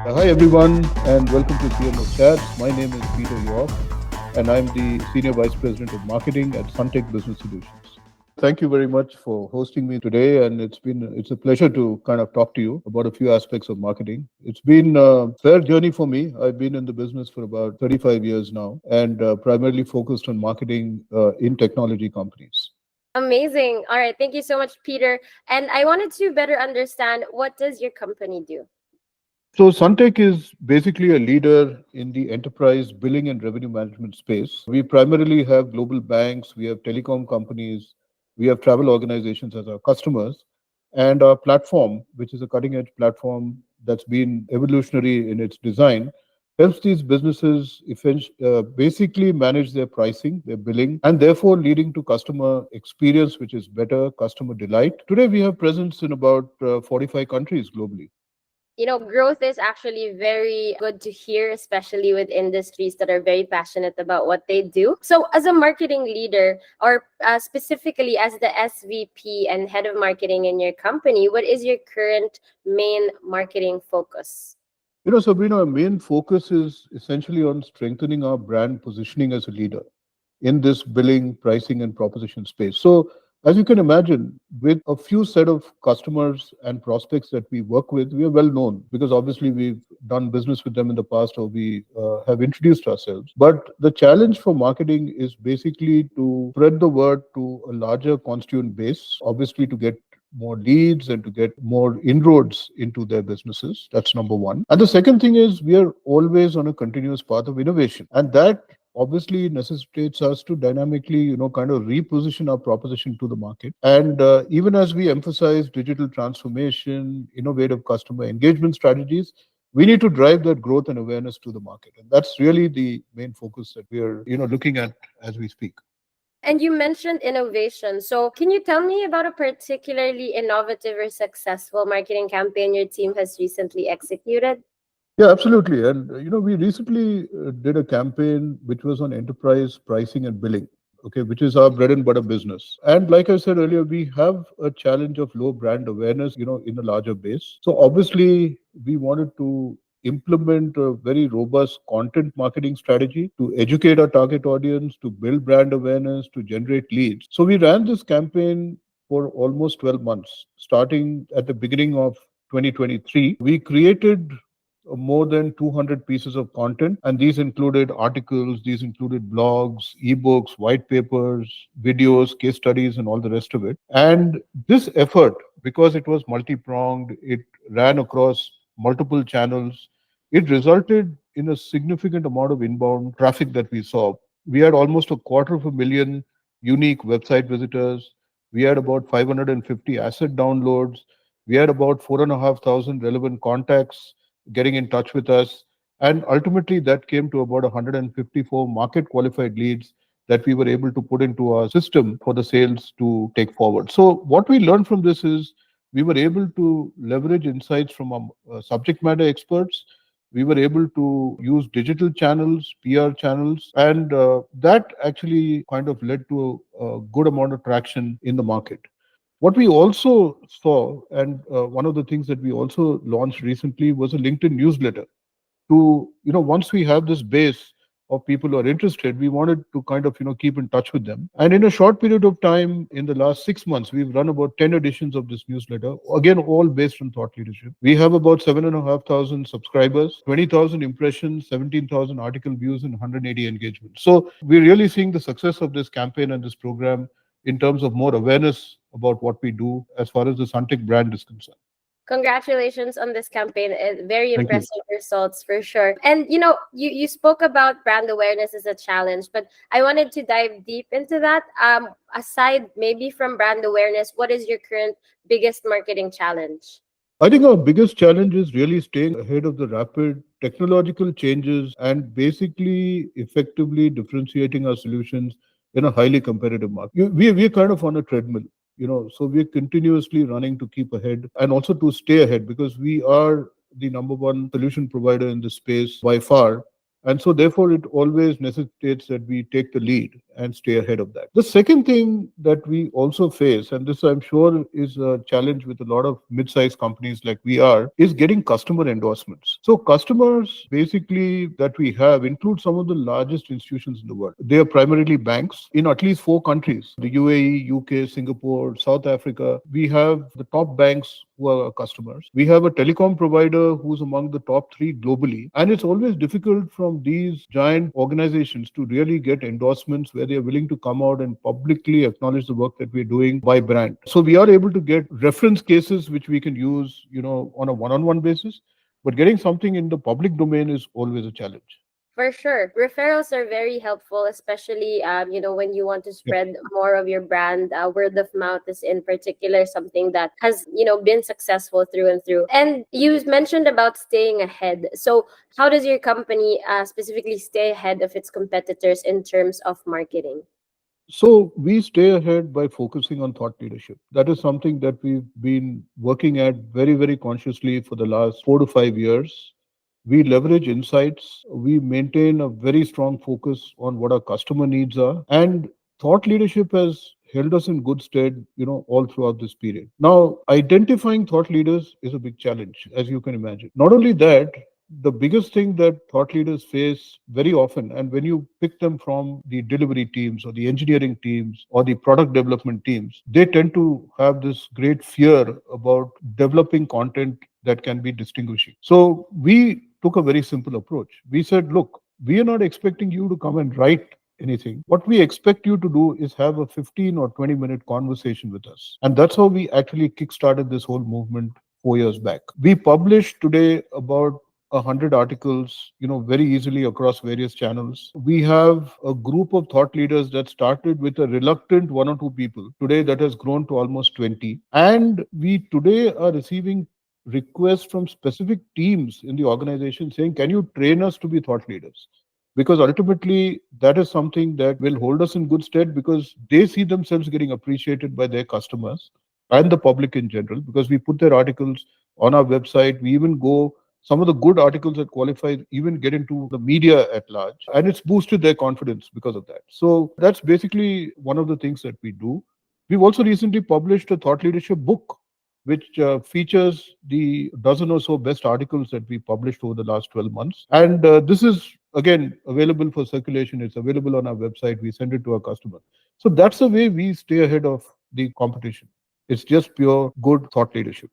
Hi everyone, and welcome to CMO Chats. My name is Peter Yorke, and I'm the Senior Vice President of Marketing at SunTec Business Solutions. Thank you very much for hosting me today, and it's a pleasure to kind of talk to you about a few aspects of marketing. It's been a fair journey for me. I've been in the business for about 35 years now, and primarily focused on marketing in technology companies. Amazing. All right. Thank you so much, Peter. And I wanted to better understand, what does your company do? So SunTech is basically a leader in the enterprise billing and revenue management space. We primarily have global banks, we have telecom companies, we have travel organizations as our customers, and our platform, which is a cutting edge platform that's been evolutionary in its design, helps these businesses basically manage their pricing, their billing, and therefore leading to customer experience, which is better customer delight. Today, we have presence in about 45 countries globally. Growth is actually very good to hear, especially with industries that are very passionate about what they do. So, as a marketing leader, or specifically as the SVP and head of marketing in your company, what is your current main marketing focus? Sabrina, our main focus is essentially on strengthening our brand positioning as a leader in this billing, pricing, and proposition space. So, as you can imagine, with a few set of customers and prospects that we work with, we are well known because obviously we've done business with them in the past or we have introduced ourselves. But the challenge for marketing is basically to spread the word to a larger constituent base, obviously to get more leads and to get more inroads into their businesses. That's number one. And the second thing is we are always on a continuous path of innovation. And that obviously necessitates us to dynamically, kind of reposition our proposition to the market. And even as we emphasize digital transformation, innovative customer engagement strategies, we need to drive that growth and awareness to the market. And that's really the main focus that we are, looking at as we speak. And you mentioned innovation. So, can you tell me about a particularly innovative or successful marketing campaign your team has recently executed? Yeah, absolutely. And we recently did a campaign which was on enterprise pricing and billing, okay, which is our bread and butter business. And like I said earlier, we have a challenge of low brand awareness, in a larger base. So obviously, we wanted to implement a very robust content marketing strategy to educate our target audience, to build brand awareness, to generate leads. So we ran this campaign for almost 12 months, starting at the beginning of 2023. We created more than 200 pieces of content, and these included articles, these included blogs, ebooks, white papers, videos, case studies, and all the rest of it. And this effort, because it was multi-pronged, it ran across multiple channels, it resulted in a significant amount of inbound traffic that we saw. We had almost 250,000 unique website visitors. We had about 550 asset downloads. We had about 4,500 relevant contacts getting in touch with us. And ultimately, that came to about 154 market qualified leads that we were able to put into our system for the sales to take forward. So, what we learned from this is we were able to leverage insights from our subject matter experts. We were able to use digital channels, PR channels, and that actually kind of led to a good amount of traction in the market. What we also saw, and one of the things that we also launched recently was a LinkedIn newsletter. Once we have this base of people who are interested, we wanted to kind of, keep in touch with them. And in a short period of time, in the last 6 months, we've run about 10 editions of this newsletter, again, all based on thought leadership. We have about 7,500 subscribers, 20,000 impressions, 17,000 article views, and 180 engagements. So we're really seeing the success of this campaign and this program in terms of more awareness about what we do as far as the SunTech brand is concerned. Congratulations on this campaign. Very Thank you. impressive results for sure. And you spoke about brand awareness as a challenge, but I wanted to dive deep into that. Aside maybe from brand awareness, what is your current biggest marketing challenge? I think our biggest challenge is really staying ahead of the rapid technological changes and basically effectively differentiating our solutions in a highly competitive market. We're kind of on a treadmill, so we're continuously running to keep ahead and also to stay ahead because we are the number one solution provider in this space by far. And so, therefore, it always necessitates that we take the lead and stay ahead of that. The second thing that we also face, and this I'm sure is a challenge with a lot of mid-sized companies like we are, is getting customer endorsements. So, customers basically that we have include some of the largest institutions in the world. They are primarily banks in at least four countries: the UAE, UK, Singapore, South Africa. We have the top banks who are our customers. We have a telecom provider who's among the top three globally. And it's always difficult from these giant organizations to really get endorsements where they are willing to come out and publicly acknowledge the work that we're doing by brand. So we are able to get reference cases which we can use, on a one-on-one basis. But getting something in the public domain is always a challenge. For sure. Referrals are very helpful, especially when you want to Yep. spread more of your brand. Word of mouth is in particular something that has, been successful through and through. And you mentioned about staying ahead. So how does your company specifically stay ahead of its competitors in terms of marketing? So we stay ahead by focusing on thought leadership. That is something that we've been working at very, very consciously for the last 4 to 5 years. We leverage insights. We maintain a very strong focus on what our customer needs are. And thought leadership has held us in good stead, all throughout this period. Now, identifying thought leaders is a big challenge, as you can imagine. Not only that, the biggest thing that thought leaders face very often, and when you pick them from the delivery teams or the engineering teams or the product development teams, they tend to have this great fear about developing content that can be distinguishing. So we took a very simple approach. We said, look, we are not expecting you to come and write anything. What we expect you to do is have a 15 or 20-minute conversation with us. And that's how we actually kickstarted this whole movement 4 years back. We publish today about 100 articles, very easily across various channels. We have a group of thought leaders that started with a reluctant one or two people. Today, that has grown to almost 20. And we today are receiving requests from specific teams in the organization saying, can you train us to be thought leaders? Because ultimately, that is something that will hold us in good stead because they see themselves getting appreciated by their customers and the public in general because we put their articles on our website. We even go some of the good articles that qualify even get into the media at large, and it's boosted their confidence because of that. So that's basically one of the things that we do. We've also recently published a thought leadership book which features the dozen or so best articles that we published over the last 12 months. And this is, again, available for circulation. It's available on our website. We send it to our customers. So that's the way we stay ahead of the competition. It's just pure good thought leadership.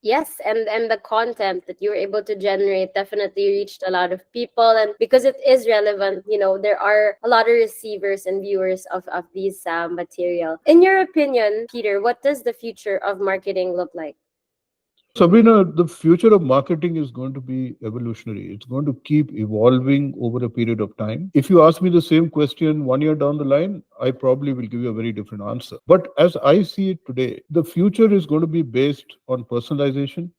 Yes, and the content that you were able to generate definitely reached a lot of people, and because it is relevant, there are a lot of receivers and viewers of these material. In your opinion, Peter, what does the future of marketing look like? Sabrina, the future of marketing is going to be evolutionary. It's going to keep evolving over a period of time. If you ask me the same question 1 year down the line, I probably will give you a very different answer. But as I see it today, the future is going to be based on personalization.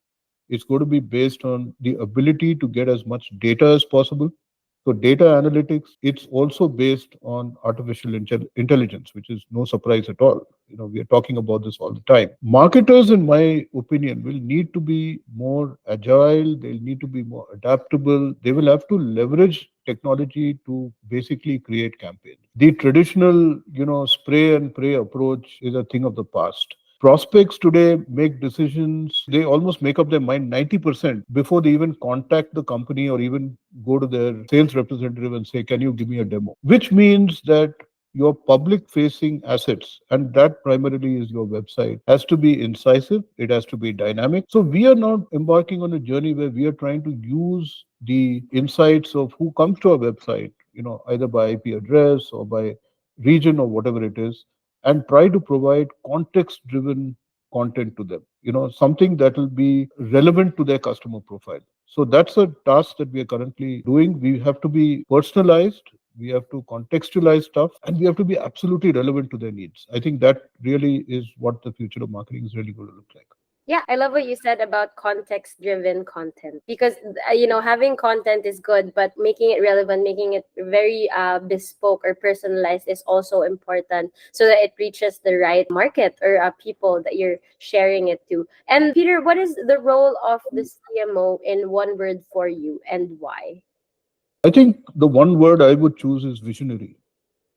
It's going to be based on the ability to get as much data as possible. So data analytics, it's also based on artificial intelligence, which is no surprise at all. We are talking about this all the time. Marketers, in my opinion, will need to be more agile. They'll need to be more adaptable. They will have to leverage technology to basically create campaigns. The traditional, spray and pray approach is a thing of the past. Prospects today make decisions, they almost make up their mind 90% before they even contact the company or even go to their sales representative and say, can you give me a demo? Which means that your public facing assets, and that primarily is your website, has to be incisive, it has to be dynamic. So we are not embarking on a journey where we are trying to use the insights of who comes to our website, either by IP address or by region or whatever it is, and try to provide context driven content to them, something that will be relevant to their customer profile. So that's a task that we are currently doing. We have to be personalized, we have to contextualize stuff, and we have to be absolutely relevant to their needs. I think that really is what the future of marketing is really going to look like. Yeah, I love what you said about context driven content because having content is good, but making it relevant, making it very bespoke or personalized is also important so that it reaches the right market or people that you're sharing it to. And Peter, what is the role of the CMO in one word for you and why? I think the one word I would choose is visionary.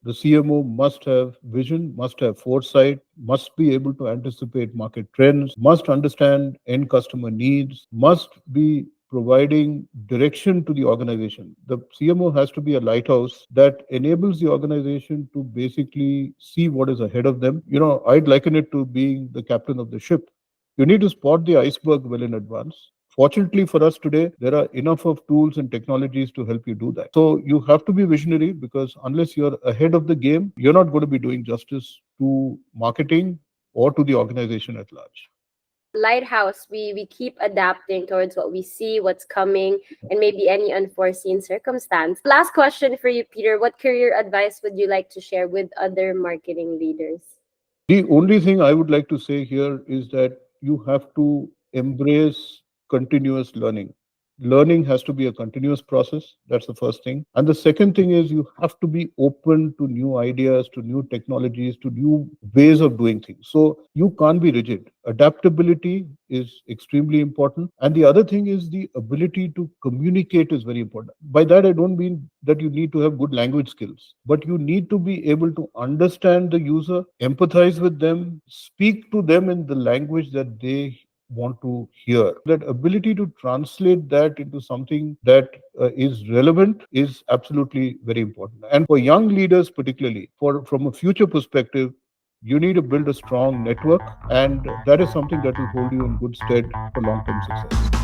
The CMO must have vision, must have foresight, must be able to anticipate market trends, must understand end customer needs, must be providing direction to the organization. The CMO has to be a lighthouse that enables the organization to basically see what is ahead of them. I'd liken it to being the captain of the ship. You need to spot the iceberg well in advance. Fortunately for us today, there are enough of tools and technologies to help you do that. So you have to be visionary, because unless you're ahead of the game, you're not going to be doing justice to marketing or to the organization at large. Lighthouse, we keep adapting towards what we see, what's coming, and maybe any unforeseen circumstance. Last question for you, Peter. What career advice would you like to share with other marketing leaders? The only thing I would like to say here is that you have to embrace continuous learning. Learning has to be a continuous process. That's the first thing. And the second thing is you have to be open to new ideas, to new technologies, to new ways of doing things. So you can't be rigid. Adaptability is extremely important. And the other thing is the ability to communicate is very important. By that, I don't mean that you need to have good language skills, but you need to be able to understand the user, empathize with them, speak to them in the language that they want to hear. That ability to translate that into something that is relevant is absolutely very important. And for young leaders, particularly, from a future perspective, you need to build a strong network, and that is something that will hold you in good stead for long term success.